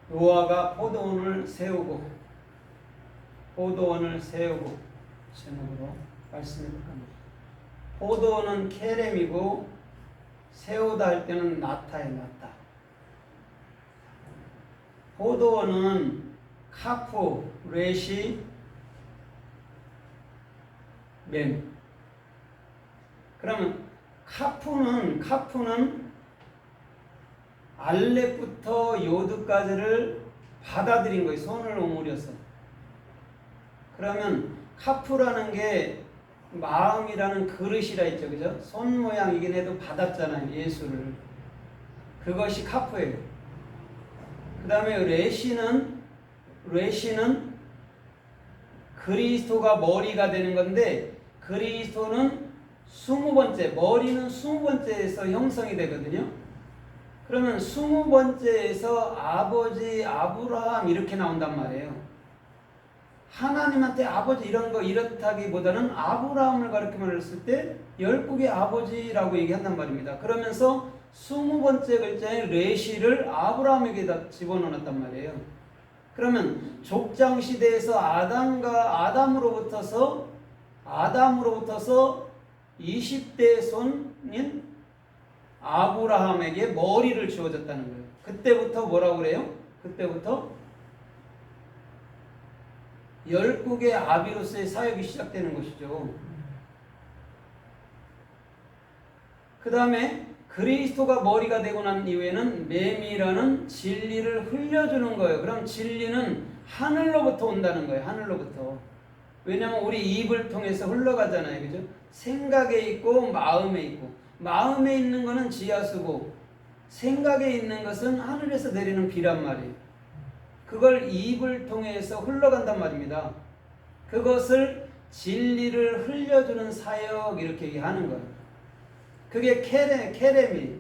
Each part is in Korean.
노아가 포도원을 세우고 제목으로 말씀을 합니다. 포도원은 케렘이고 세우다 할 때는 나타에 나타. 포도원은 카푸, 레시, 멤. 그러면 카푸는 알렙부터 요드까지를 받아들인 거예요. 손을 오므려서. 그러면 카푸라는 게 마음이라는 그릇이라 했죠. 그죠? 손 모양이긴 해도 받았잖아요. 예수를. 그것이 카푸예요. 그 다음에 레시는 그리스도가 머리가 되는 건데, 그리스도는 20번째, 머리는 20번째에서 형성이 되거든요. 그러면 20번째에서 아버지 아브라함 이렇게 나온단 말이에요. 하나님한테 아버지 이런 거 이렇다기보다는 아브라함을 가르쳐 말했을 때 열국의 아버지라고 얘기한단 말입니다. 그러면서 20번째 글자인 레시를 아브라함에게다 집어넣었단 말이에요. 그러면 족장 시대에서 아담으로부터서 20대 손인 아브라함에게 머리를 주어졌다는 거예요. 그때부터 뭐라고 그래요? 그때부터 열국의 아비로서의 사역이 시작되는 것이죠. 그 다음에 그리스도가 머리가 되고 난 이후에는 맴이라는 진리를 흘려주는 거예요. 그럼 진리는 하늘로부터 온다는 거예요. 하늘로부터. 왜냐하면 우리 입을 통해서 흘러가잖아요. 그죠? 생각에 있고 마음에 있고, 마음에 있는 것은 지하수고 생각에 있는 것은 하늘에서 내리는 비란 말이에요. 그걸 입을 통해서 흘러간단 말입니다. 그것을 진리를 흘려주는 사역 이렇게 얘기하는 거예요. 그게 케레미,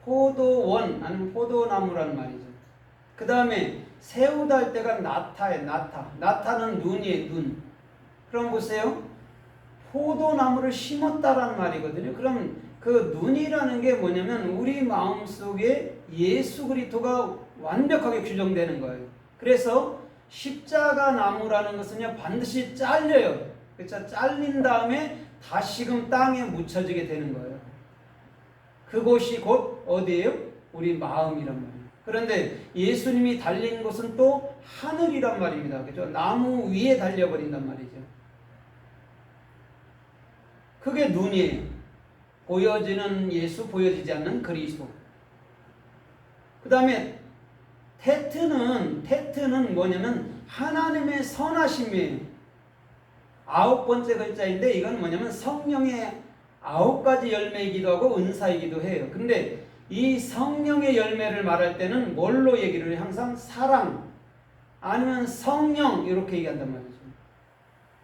포도원 아니면 포도나무라는 말이죠. 그 다음에 세우다 할 때가 나타에 나타. 나타는 눈이에요. 눈. 그럼 보세요. 포도나무를 심었다라는 말이거든요. 그럼 그 눈이라는 게 뭐냐면 우리 마음속에 예수 그리스도가 완벽하게 규정되는 거예요. 그래서 십자가 나무라는 것은요 반드시 잘려요. 그렇죠? 잘린 다음에 다시금 땅에 묻혀지게 되는 거예요. 그곳이 곧 어디예요? 우리 마음이란 말이에요. 그런데 예수님이 달린 곳은 또 하늘이란 말입니다. 그죠? 나무 위에 달려버린단 말이죠. 그게 눈이에요. 보여지는 예수, 보여지지 않는 그리스도. 그 다음에 테트는 뭐냐면 하나님의 선하심이에요. 9번째 글자인데 이건 뭐냐면 성령의 9가지 열매이기도 하고 은사이기도 해요. 근데 이 성령의 열매를 말할 때는 뭘로 얘기를 해요? 항상 사랑 아니면 성령 이렇게 얘기한단 말이죠.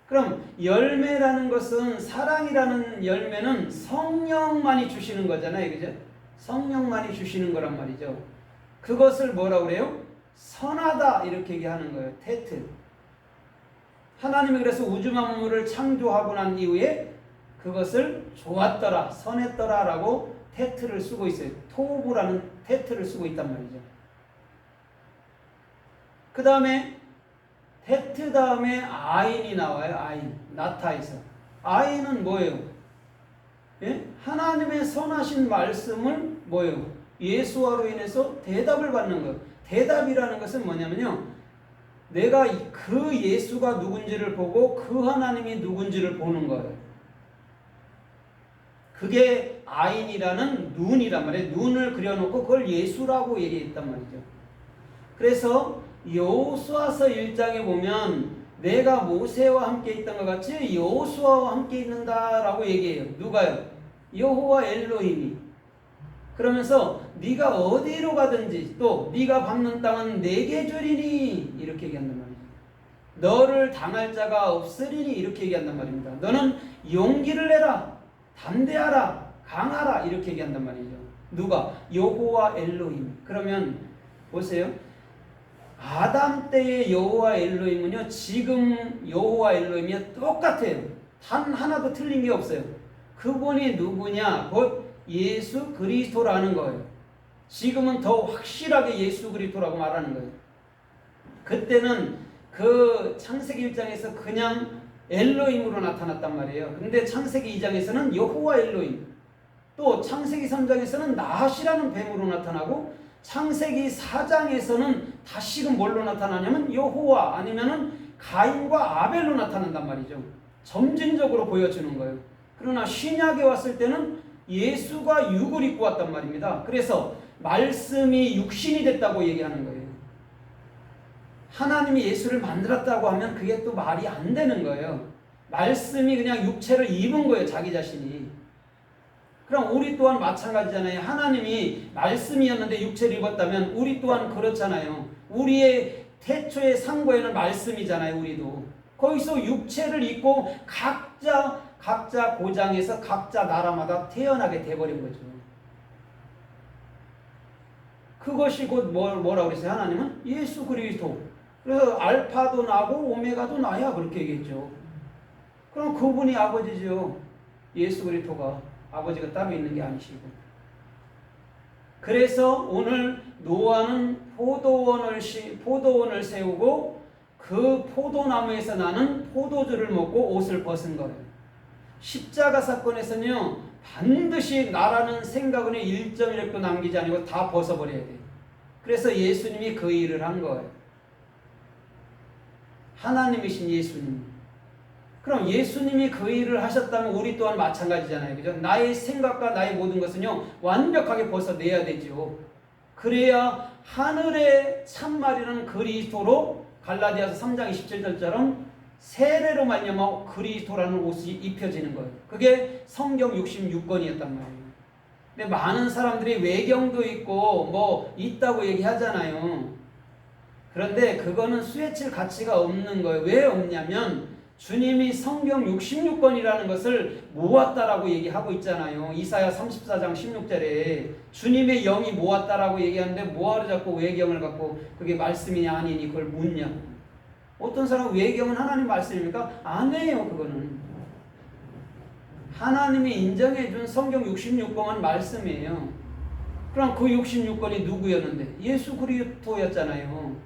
그럼 열매라는 것은 사랑이라는 열매는 성령만이 주시는 거잖아요. 그죠? 성령만이 주시는 거란 말이죠. 그것을 뭐라고 그래요? 선하다 이렇게 얘기하는 거예요. 테트. 하나님이 그래서 우주 만물을 창조하고 난 이후에 그것을 좋았더라, 선했더라 라고 테트를 쓰고 있어요. 토브라는 테트를 쓰고 있단 말이죠. 그 다음에 테트 다음에 아인이 나와요. 아인. 나타에서. 아인은 뭐예요? 예? 하나님의 선하신 말씀을 뭐예요? 예수와로 인해서 대답을 받는 거예요. 대답이라는 것은 뭐냐면요. 내가 그 예수가 누군지를 보고 그 하나님이 누군지를 보는 거예요. 그게 아인이라는 눈이란 말이에요. 눈을 그려놓고 그걸 예수라고 얘기했단 말이죠. 그래서 여호수아서 1장에 보면 내가 모세와 함께 있던 것 같이 여호수아와 함께 있는다라고 얘기해요. 누가요? 여호와 엘로힘이. 그러면서 네가 어디로 가든지 또 네가 밟는 땅은 내게 주리니 이렇게 얘기한단 말이죠. 너를 당할 자가 없으리니 이렇게 얘기한단 말입니다. 너는 용기를 내라, 담대하라, 강하라 이렇게 얘기한단 말이죠. 누가? 여호와 엘로힘. 그러면 보세요. 아담 때의 여호와 엘로힘은요 지금 여호와 엘로힘이 똑같아요. 단 하나도 틀린 게 없어요. 그분이 누구냐? 곧 예수 그리스도라는 거예요. 지금은 더 확실하게 예수 그리스도라고 말하는 거예요. 그때는 그 창세기 1장에서 그냥 엘로힘으로 나타났단 말이에요. 근데 창세기 2장에서는 여호와 엘로힘, 또 창세기 3장에서는 나핫이라는 뱀으로 나타나고 창세기 4장에서는 다시금 뭘로 나타나냐면 여호와 아니면은 가인과 아벨로 나타난단 말이죠. 점진적으로 보여주는 거예요. 그러나 신약에 왔을 때는 예수가 육을 입고 왔단 말입니다. 그래서 말씀이 육신이 됐다고 얘기하는 거예요. 하나님이 예수를 만들었다고 하면 그게 또 말이 안 되는 거예요. 말씀이 그냥 육체를 입은 거예요, 자기 자신이. 그럼 우리 또한 마찬가지잖아요. 하나님이 말씀이었는데 육체를 입었다면 우리 또한 그렇잖아요. 우리의 태초의 상고에는 말씀이잖아요, 우리도. 거기서 육체를 입고 각자 고장에서 각자 나라마다 태어나게 돼버린 거죠. 그것이 곧 뭐라고 그랬어요? 하나님은 예수 그리스도. 그래서 알파도 나고 오메가도 나야 그렇게 얘기했죠. 그럼 그분이 아버지죠. 예수 그리스도가 아버지가 따로 있는 게 아니시고. 그래서 오늘 노아는 포도원을 세우고 그 포도나무에서 나는 포도주를 먹고 옷을 벗은 거예요. 십자가 사건에서는요, 반드시 나라는 생각은 1.1도 남기지 아니고 다 벗어버려야 돼요. 그래서 예수님이 그 일을 한 거예요. 하나님이신 예수님. 그럼 예수님이 그 일을 하셨다면 우리 또한 마찬가지잖아요. 그죠? 나의 생각과 나의 모든 것은요, 완벽하게 벗어내야 되죠. 그래야 하늘의 참말이라는 그리스도로 갈라디아서 3장 27절처럼 세례로 말미암아 그리스도라는 옷이 입혀지는 거예요. 그게 성경 66권이었단 말이에요. 근데 많은 사람들이 외경도 있고 뭐 있다고 얘기하잖아요. 그런데 그거는 수혜칠 가치가 없는 거예요. 왜 없냐면 주님이 성경 66권이라는 것을 모았다라고 얘기하고 있잖아요. 이사야 34장 16절에 주님의 영이 모았다라고 얘기하는데 뭐하러 자꾸 외경을 갖고 그게 말씀이냐 아니니 그걸 묻냐고. 어떤 사람은 외경은 하나님 말씀입니까? 아니에요. 그거는 하나님이 인정해 준 성경 66권은 말씀이에요. 그럼 그 66권이 누구였는데? 예수 그리스도였잖아요.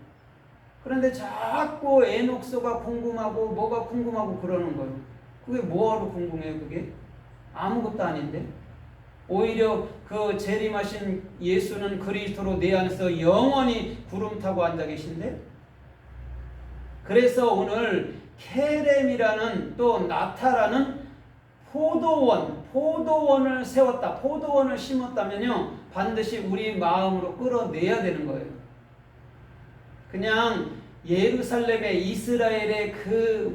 그런데 자꾸 에녹서가 궁금하고 뭐가 궁금하고 그러는 거예요. 그게 뭐하러 궁금해요? 그게 아무것도 아닌데. 오히려 그 재림하신 예수는 그리스도로 내 안에서 영원히 구름 타고 앉아 계신데. 그래서 오늘 케렘이라는 또 나타라는 포도원을 세웠다. 포도원을 심었다면요, 반드시 우리 마음으로 끌어내야 되는 거예요. 그냥 예루살렘에 이스라엘에 그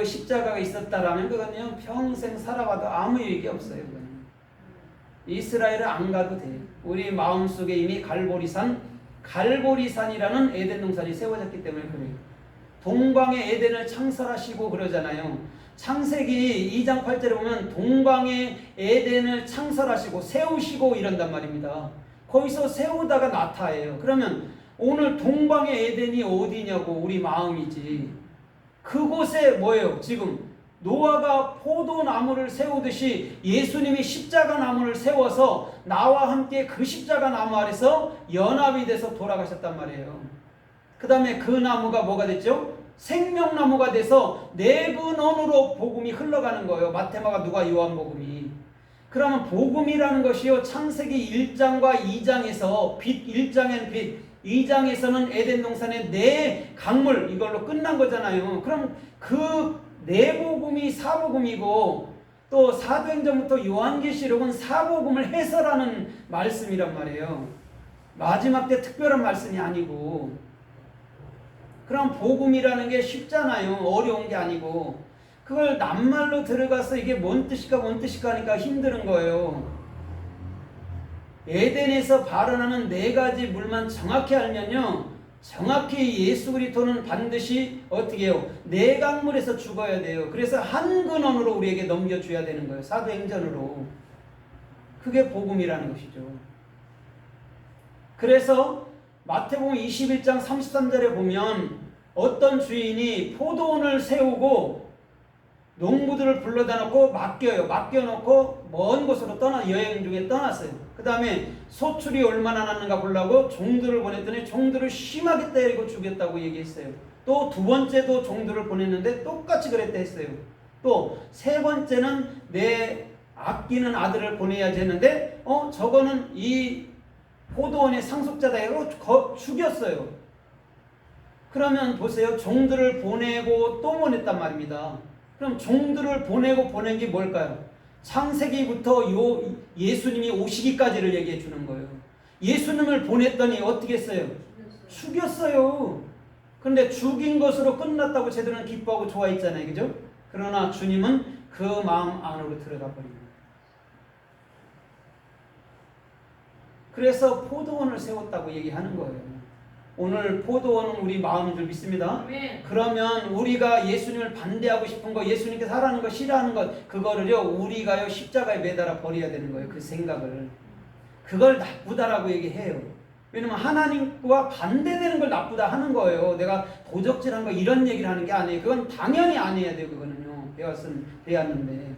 십자가가 있었다라면 그거는요, 평생 살아봐도 아무 얘기 없어요. 그거는. 이스라엘을 안 가도 돼요. 우리 마음속에 이미 갈보리산이라는 에덴 동산이 세워졌기 때문에 그래요. 동방의 에덴을 창설하시고 그러잖아요. 창세기 2장 8절에 보면 동방의 에덴을 창설하시고 세우시고 이런단 말입니다. 거기서 세우다가 나타예요. 그러면 오늘 동방의 에덴이 어디냐고, 우리 마음이지. 그곳에 뭐예요? 지금 노아가 포도나무를 세우듯이 예수님이 십자가 나무를 세워서 나와 함께 그 십자가 나무 아래서 연합이 돼서 돌아가셨단 말이에요. 그 다음에 그 나무가 뭐가 됐죠? 생명나무가 돼서 네분원으로 복음이 흘러가는 거예요. 마태마가 누가 요한복음이. 그러면 복음이라는 것이요, 창세기 1장과 2장에서 빛, 1장에는 빛, 2장에서는 에덴 동산의 네 강물, 이걸로 끝난 거잖아요. 그럼 그 네 복음이 사복음이고 또 사도행전부터 요한계시록은 사복음을 해설하는 말씀이란 말이에요. 마지막 때 특별한 말씀이 아니고. 그럼 복음이라는 게 쉽잖아요. 어려운 게 아니고. 그걸 낱말로 들어가서 이게 뭔 뜻일까 하니까 힘든 거예요. 에덴에서 발원하는 네 가지 물만 정확히 알면요, 정확히 예수 그리스도는 반드시 어떻게 해요? 네 강물에서 죽어야 돼요. 그래서 한 근원으로 우리에게 넘겨줘야 되는 거예요. 사도행전으로. 그게 복음이라는 것이죠. 그래서 마태복음 21장 33절에 보면 어떤 주인이 포도원을 세우고 농부들을 불러다 놓고 맡겨놓고 먼 곳으로 여행 중에 떠났어요. 그 다음에 소출이 얼마나 났는가 보려고 종들을 보냈더니 종들을 심하게 때리고 죽였다고 얘기했어요. 또 두 번째도 종들을 보냈는데 똑같이 그랬다 했어요. 또 세 번째는 내 아끼는 아들을 보내야지 했는데 저거는 이 포도원의 상속자다 해서 죽였어요. 그러면 보세요. 종들을 보내고 또 보냈단 말입니다. 그럼 종들을 보내고 보낸 게 뭘까요? 창세기부터 예수님이 오시기까지를 얘기해 주는 거예요. 예수님을 보냈더니 어떻게 했어요? 죽였어요. 그런데 죽인 것으로 끝났다고 제들은 기뻐하고 좋아했잖아요. 그죠? 그러나 주님은 그 마음 안으로 들어가 버립니다. 그래서 포도원을 세웠다고 얘기하는 거예요. 오늘 포도원은 우리 마음인 줄 믿습니다. 아멘. 그러면 우리가 예수님을 반대하고 싶은 거, 예수님께서 하라는 거, 싫어하는 것, 그거를요 우리가요 십자가에 매달아 버려야 되는 거예요. 그 생각을. 그걸 나쁘다라고 얘기해요. 왜냐면 하나님과 반대되는 걸 나쁘다 하는 거예요. 내가 도적질한 거 이런 얘기를 하는 게 아니에요. 그건 당연히 안 해야 돼요. 그거는요. 배웠는데.